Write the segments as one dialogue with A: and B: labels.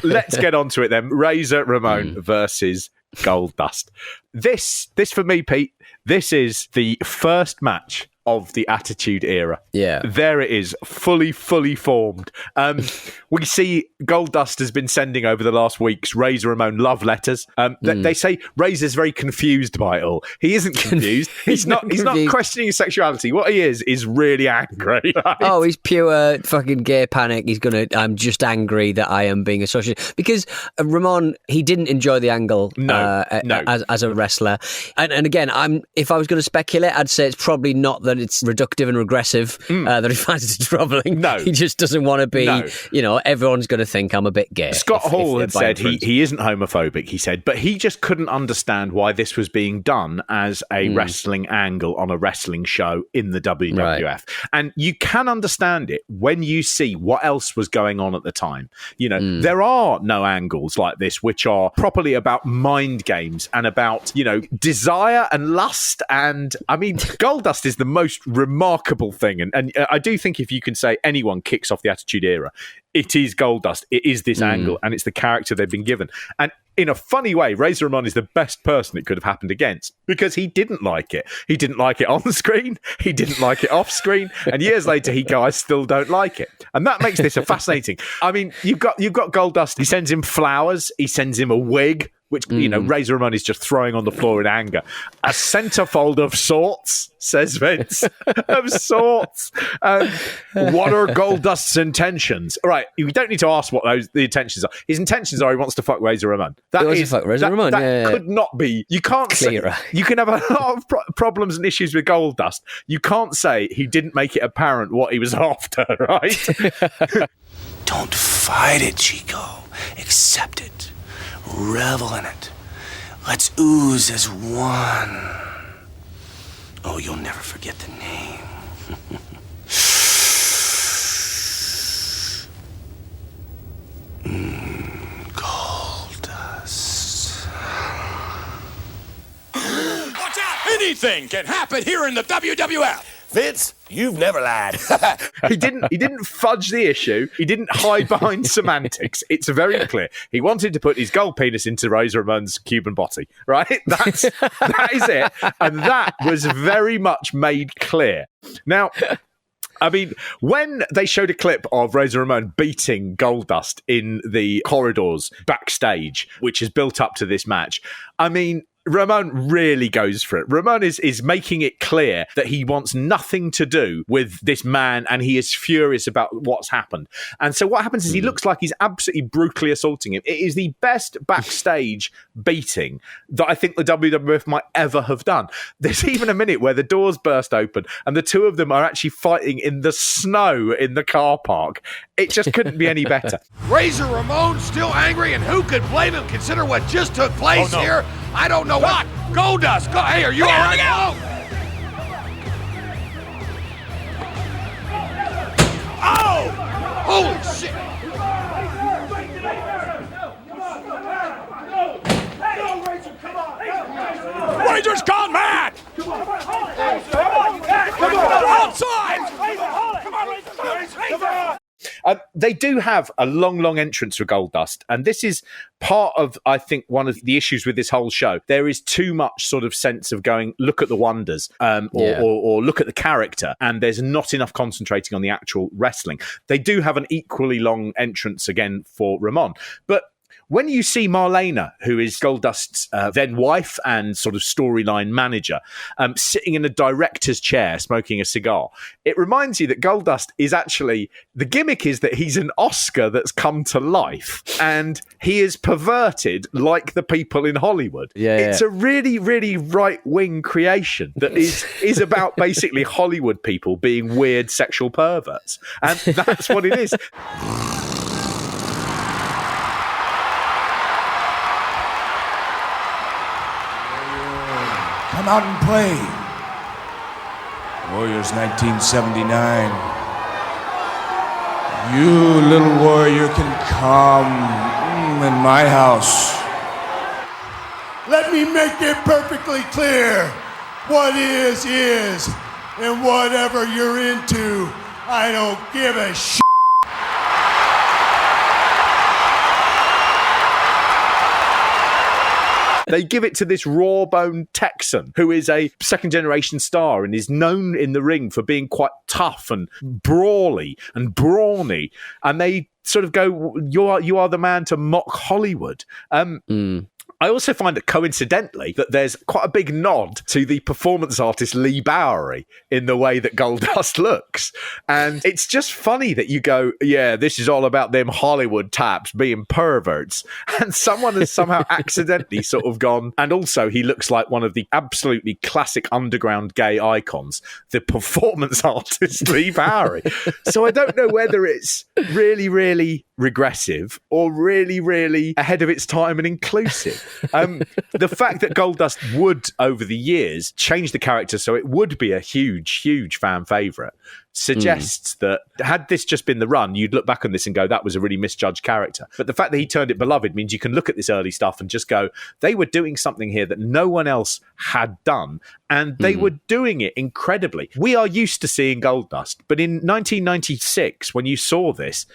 A: let's get on to it then. Razor Ramon versus Goldust. This for me, Pete, this is the first match of the Attitude Era.
B: Yeah.
A: There it is, fully formed. We see Goldust has been sending over the last weeks Razor Ramon love letters. They say Razor's very confused by it all. He isn't confused. He's not questioning his sexuality. What he is really angry. Right?
B: Oh, he's pure fucking gay panic. I'm just angry that I am being associated. Because Ramon, he didn't enjoy the angle as a wrestler. And again, if I was going to speculate, I'd say it's probably not that it's reductive and regressive, that he finds it troubling.
A: No.
B: He just doesn't want to be, everyone's going to think I'm a bit gay.
A: Scott Hall had said he isn't homophobic, he said, but he just couldn't understand why this was being done as a wrestling angle on a wrestling show in the WWF. Right. And you can understand it when you see what else was going on at the time. There are no angles like this which are properly about mind games and about, desire and lust. And I mean, Goldust is the most remarkable thing. And I do think if you can say anyone kicks off the Attitude Era, it is Goldust. It is this angle, and it's the character they've been given. And in a funny way, Razor Ramon is the best person it could have happened against because he didn't like it. He didn't like it on the screen. He didn't like it off screen. And years later, he goes, I still don't like it. And that makes this a fascinating. I mean, you've got Goldust. He sends him flowers. He sends him a wig, which, Razor Ramon is just throwing on the floor in anger. A centerfold of sorts, says Vince. Of sorts. What are Goldust's intentions? Right, we don't need to ask what the intentions are. His intentions are he wants to fuck Razor Ramon. That could not be. You can't say. You can have a lot of problems and issues with Goldust. You can't say he didn't make it apparent what he was after, right?
C: Don't fight it, Chico. Accept it. Revel in it. Let's ooze as one. Oh, you'll never forget the name. Goldust.
D: Watch out! Anything can happen here in the WWF.
C: Vince, you've never lied.
A: He didn't fudge the issue. He didn't hide behind semantics. It's very clear. He wanted to put his gold penis into Razor Ramon's Cuban body, right? That is it. And that was very much made clear. Now, I mean, when they showed a clip of Razor Ramon beating Goldust in the corridors backstage, which is built up to this match, I mean, Ramon really goes for it. Ramon is making it clear that he wants nothing to do with this man and he is furious about what's happened. And so what happens is he looks like he's absolutely brutally assaulting him. It is the best backstage beating that I think the WWF might ever have done. There's even a minute where the doors burst open and the two of them are actually fighting in the snow in the car park. It just couldn't be any better.
D: Razor Ramon still angry, and who could blame him? Consider what just took place here. I don't know what. Goldust, hey, are you all right? Oh! Holy shit! Razor's gone mad! Come on! Outside! Come on, Razor!
A: They do have a long entrance for Goldust, and this is part of, I think, one of the issues with this whole show. There is too much sort of sense of going, look at the wonders, or look at the character, and there's not enough concentrating on the actual wrestling. They do have an equally long entrance again for Ramon, but when you see Marlena, who is Goldust's then wife and sort of storyline manager, sitting in a director's chair smoking a cigar, it reminds you that Goldust is actually, the gimmick is that he's an Oscar that's come to life and he is perverted like the people in Hollywood. It's a really, really right-wing creation that is about basically Hollywood people being weird sexual perverts. And that's what it is.
C: Come out and play. Warriors 1979. You, little warrior, can come in my house. Let me make it perfectly clear. What is, and whatever you're into, I don't give a shit.
A: They give it to this raw-boned Texan who is a second-generation star and is known in the ring for being quite tough and brawly and brawny. And they sort of go, you are the man to mock Hollywood. I also find that coincidentally that there's quite a big nod to the performance artist Lee Bowery in the way that Goldust looks. And it's just funny that you go, yeah, this is all about them Hollywood types being perverts. And someone has somehow accidentally sort of gone, and also he looks like one of the absolutely classic underground gay icons, the performance artist Lee Bowery. So I don't know whether it's really, really regressive or really, really ahead of its time and inclusive. The fact that Goldust would, over the years, change the character so it would be a huge, huge fan favourite suggests that had this just been the run, you'd look back on this and go, that was a really misjudged character. But the fact that he turned it beloved means you can look at this early stuff and just go, they were doing something here that no one else had done, and they were doing it incredibly. We are used to seeing Goldust, but in 1996, when you saw this,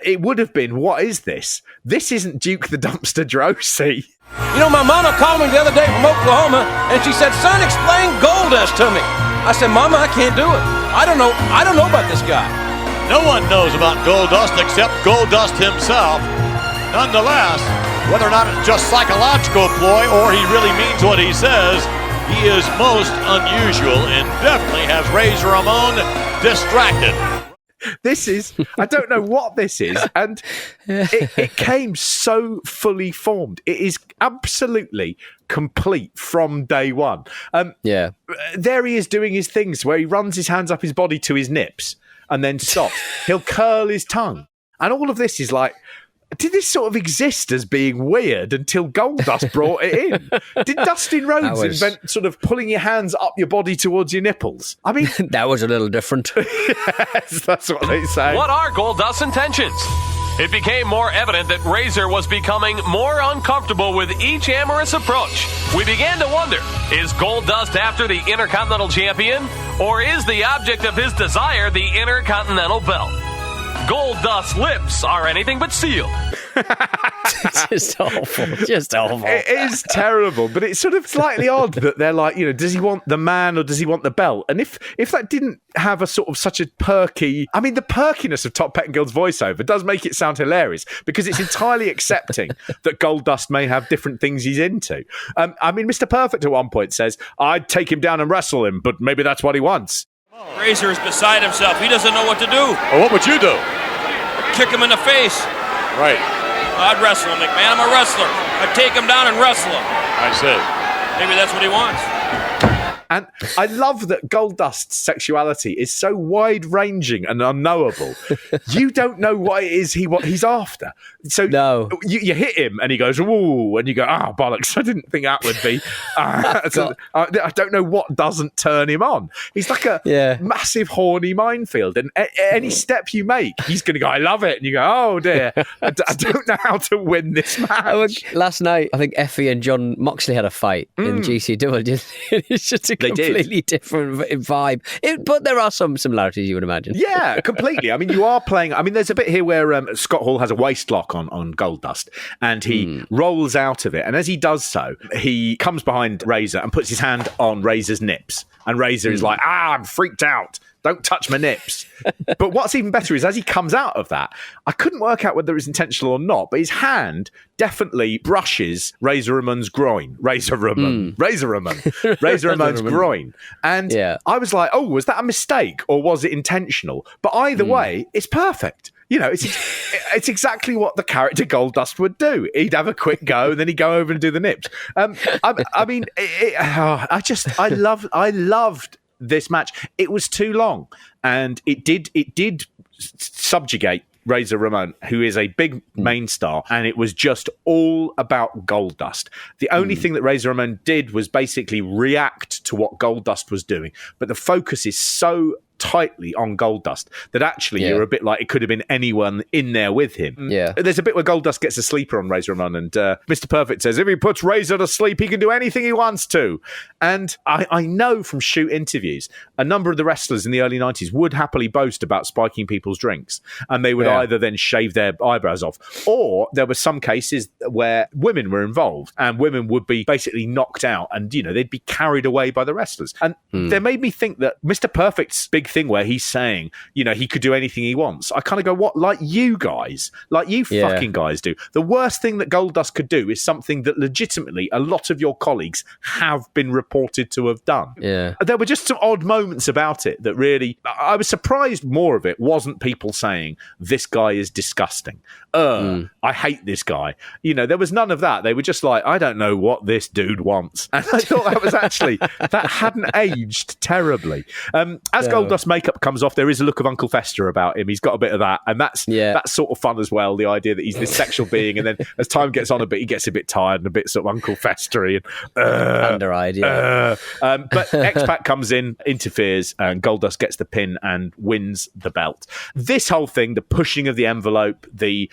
A: it would have been, what is this? This isn't Duke the Dumpster Droese.
E: You know, my mama called me the other day from Oklahoma, and she said, son, explain Goldust to me. I said, Mama, I can't do it. I don't know about this guy.
F: No one knows about Goldust except Goldust himself. Nonetheless, whether or not it's just psychological ploy or he really means what he says, he is most unusual and definitely has Razor Ramon distracted.
A: This is, I don't know what this is, and it came so fully formed. It is absolutely complete from day one. There he is doing his things where he runs his hands up his body to his nips and then stops. He'll curl his tongue. And all of this is like, did this sort of exist as being weird until Goldust brought it in? Did Dustin Rhodes invent sort of pulling your hands up your body towards your nipples? I mean...
B: that was a little different.
A: Yes, that's what they say.
G: What are Goldust's intentions? It became more evident that Razor was becoming more uncomfortable with each amorous approach. We began to wonder, is Goldust after the Intercontinental Champion? Or is the object of his desire the Intercontinental Belt? Goldust's lips are anything but sealed.
B: Just awful.
A: It is terrible, but it's sort of slightly odd that they're like, you know, does he want the man or does he want the belt? And if that didn't have a sort of such a perky... I mean, the perkiness of Top Pettingill's voiceover does make it sound hilarious because it's entirely accepting that Goldust may have different things he's into. I mean, Mr. Perfect at one point says, I'd take him down and wrestle him, but maybe that's what he wants.
E: Razor is beside himself. He doesn't know what to do.
F: Well, what would you do?
E: Kick him in the face.
F: Right.
E: I'd wrestle him, McMahon. I'm a wrestler. I'd take him down and wrestle him.
F: I see.
E: Maybe that's what he wants.
A: And I love that Goldust's sexuality is so wide-ranging and unknowable. You don't know what it is he's after. So
B: no.
A: you hit him and he goes, ooh, and you go, bollocks, I didn't think that would be. I don't know what doesn't turn him on. He's like a massive horny minefield. And any step you make, he's going to go, I love it. And you go, oh dear, I don't know how to win this match.
B: Last night, I think Effie and John Moxley had a fight in GCW. It's just a completely different vibe. But there are some similarities, you would imagine.
A: Yeah, completely. I mean, you are playing... I mean, there's a bit here where Scott Hall has a waist lock on Goldust and he rolls out of it. And as he does so, he comes behind Razor and puts his hand on Razor's nips. And Razor is like, I'm freaked out. Don't touch my nips. But what's even better is as he comes out of that, I couldn't work out whether it was intentional or not, but his hand definitely brushes Razor Ramon's groin. Razor Ramon's groin. And I was like, was that a mistake or was it intentional? But either way, it's perfect. You know, it's exactly what the character Goldust would do. He'd have a quick go, and then he'd go over and do the nips. I mean, I loved this match. It was too long, and it did subjugate Razor Ramon, who is a big main star, and it was just all about Goldust. The only thing that Razor Ramon did was basically react to what Goldust was doing, but the focus is so tightly on Goldust that actually you're a bit like it could have been anyone in there with him.
B: Yeah.
A: There's a bit where Goldust gets a sleeper on Razor Ramon, and Mr. Perfect says if he puts Razor to sleep, he can do anything he wants to. And I know from shoot interviews, a number of the wrestlers in the early 90s would happily boast about spiking people's drinks, and they would either then shave their eyebrows off, or there were some cases where women were involved, and women would be basically knocked out, and they'd be carried away by the wrestlers. And that made me think that Mr. Perfect's big thing where he's saying, he could do anything he wants. I kind of go, what? Like you guys, fucking guys do. The worst thing that Goldust could do is something that legitimately a lot of your colleagues have been reported to have done.
B: Yeah.
A: There were just some odd moments about it that really, I was surprised more of it wasn't people saying, this guy is disgusting. I hate this guy. There was none of that. They were just like, I don't know what this dude wants. And I thought that was actually, that hadn't aged terribly. As Goldust makeup comes off, there is a look of Uncle Fester about him. He's got a bit of that. And that's sort of fun as well, the idea that he's this sexual being. And then as time gets on a bit, he gets a bit tired and a bit sort of Uncle Festery. And,
B: under-eyed,
A: but X-Pac comes in, interferes, and Goldust gets the pin and wins the belt. This whole thing, the pushing of the envelope, the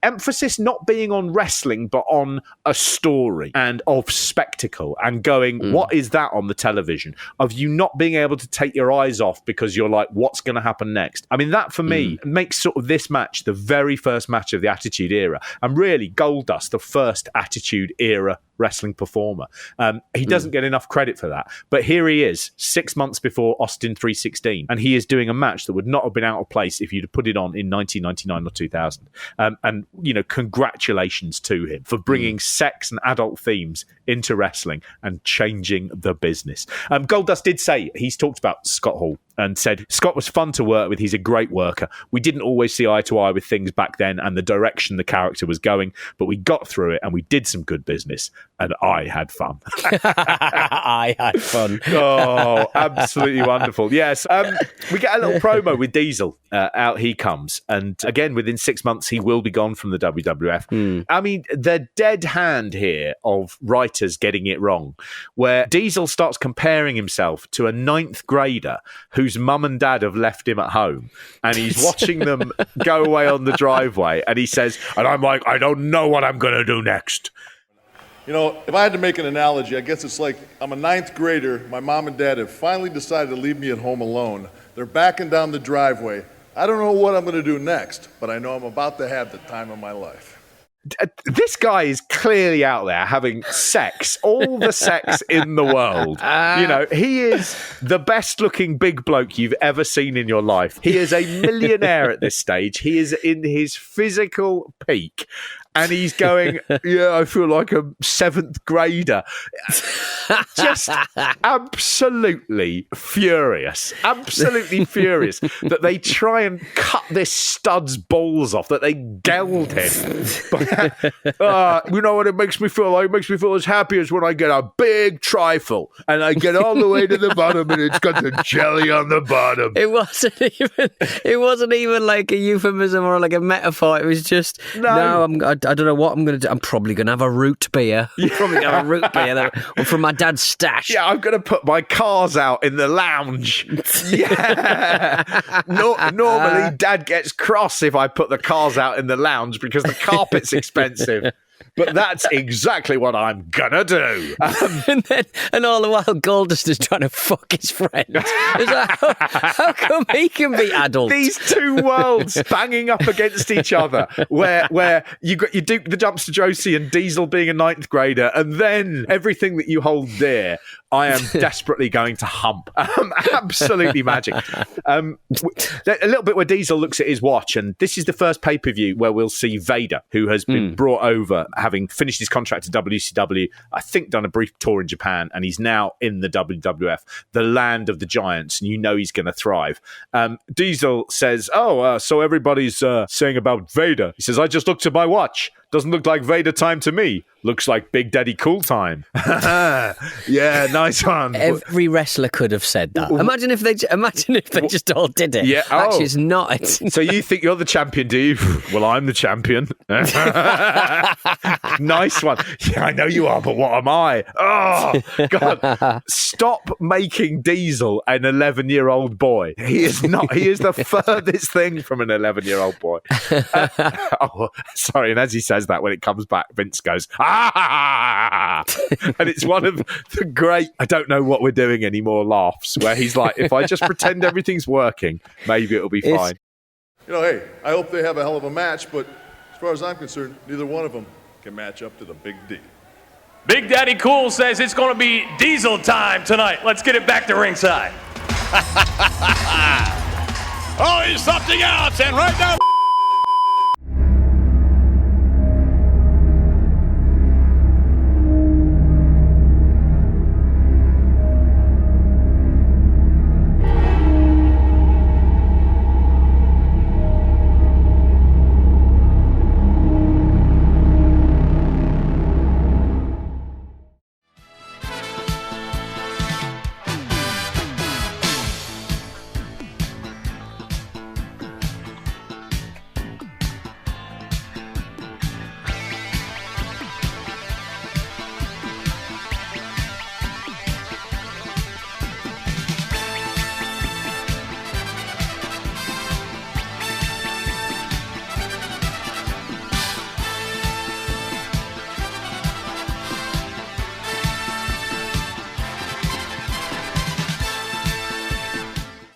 A: emphasis not being on wrestling, but on a story and of spectacle, and going, what is that on the television? Of you not being able to take your eyes off because you're like, what's going to happen next? I mean, that for me makes sort of this match the very first match of the Attitude Era, and really Goldust the first Attitude Era wrestling performer. He doesn't get enough credit for that, but here he is 6 months before Austin 316, and he is doing a match that would not have been out of place if you'd have put it on in 1999 or 2000. And congratulations to him for bringing sex and adult themes into wrestling and changing the business. Goldust did say, he's talked about Scott Hall and said, Scott was fun to work with. He's a great worker. We didn't always see eye to eye with things back then and the direction the character was going, but we got through it and we did some good business, and I had fun.
B: I had fun.
A: Oh, absolutely wonderful. Yes. We get a little promo with Diesel. Out he comes. And again, within 6 months, he will be gone from the WWF. I mean, the dead hand here of writers getting it wrong, where Diesel starts comparing himself to a 9th grader whose mum and dad have left him at home, and he's watching them go away on the driveway, and he says, and I'm like, I don't know what I'm going to do next.
H: If I had to make an analogy, I guess it's like I'm a 9th grader. My mom and dad have finally decided to leave me at home alone. They're backing down the driveway. I don't know what I'm going to do next, but I know I'm about to have the time of my life.
A: This guy is clearly out there having sex, all the sex in the world. He is the best looking big bloke you've ever seen in your life. He is a millionaire at this stage. He is in his physical peak. And he's going, I feel like a 7th grader. Just absolutely furious that they try and cut this stud's balls off, that they geld him. You know what it makes me feel like? It makes me feel as happy as when I get a big trifle and I get all the way to the bottom and it's got the jelly on the bottom.
B: It wasn't even like a euphemism or like a metaphor. It was just, I don't know what I'm going to do. I'm probably going to have a root beer. Or from my dad's stash.
A: Yeah, I'm going to put my cars out in the lounge. Yeah. Normally, Dad gets cross if I put the cars out in the lounge because the carpet's expensive. But that's exactly what I'm gonna do.
B: And all the while, Goldust is trying to fuck his friend. It's like, how come he can be adult?
A: These two worlds banging up against each other, where you Duke the Dumpster Josie and Diesel being a 9th grader, and then everything that you hold dear, I am desperately going to hump. Absolutely magic. A little bit where Diesel looks at his watch, and this is the first pay-per-view where we'll see Vader, who has been brought over, having finished his contract at WCW, I think done a brief tour in Japan, and he's now in the WWF, the land of the giants, and you know he's going to thrive. Diesel says, so everybody's saying about Vader. He says, I just looked at my watch. Doesn't look like Vader time to me. looks like Big Daddy Cool time. Yeah, nice one.
B: Every wrestler could have said that. Imagine if they just all did it.
A: Yeah,
B: actually, it's not.
A: So you think you're the champion, do you? Well, I'm the champion. Nice one. Yeah, I know you are, but what am I? Oh, God. Stop making Diesel an 11-year-old boy. He is not. He is the furthest thing from an 11-year-old boy. Sorry. And as he says that, when it comes back, Vince goes, ah! And it's one of the great, I don't know what we're doing anymore laughs, where he's like, if I just pretend everything's working, maybe it'll be fine.
H: Hey, I hope they have a hell of a match, but as far as I'm concerned, neither one of them can match up to the Big D.
G: Big Daddy Cool says it's going to be Diesel time tonight. Let's get it back to ringside.
F: Oh, he's something else, and right now...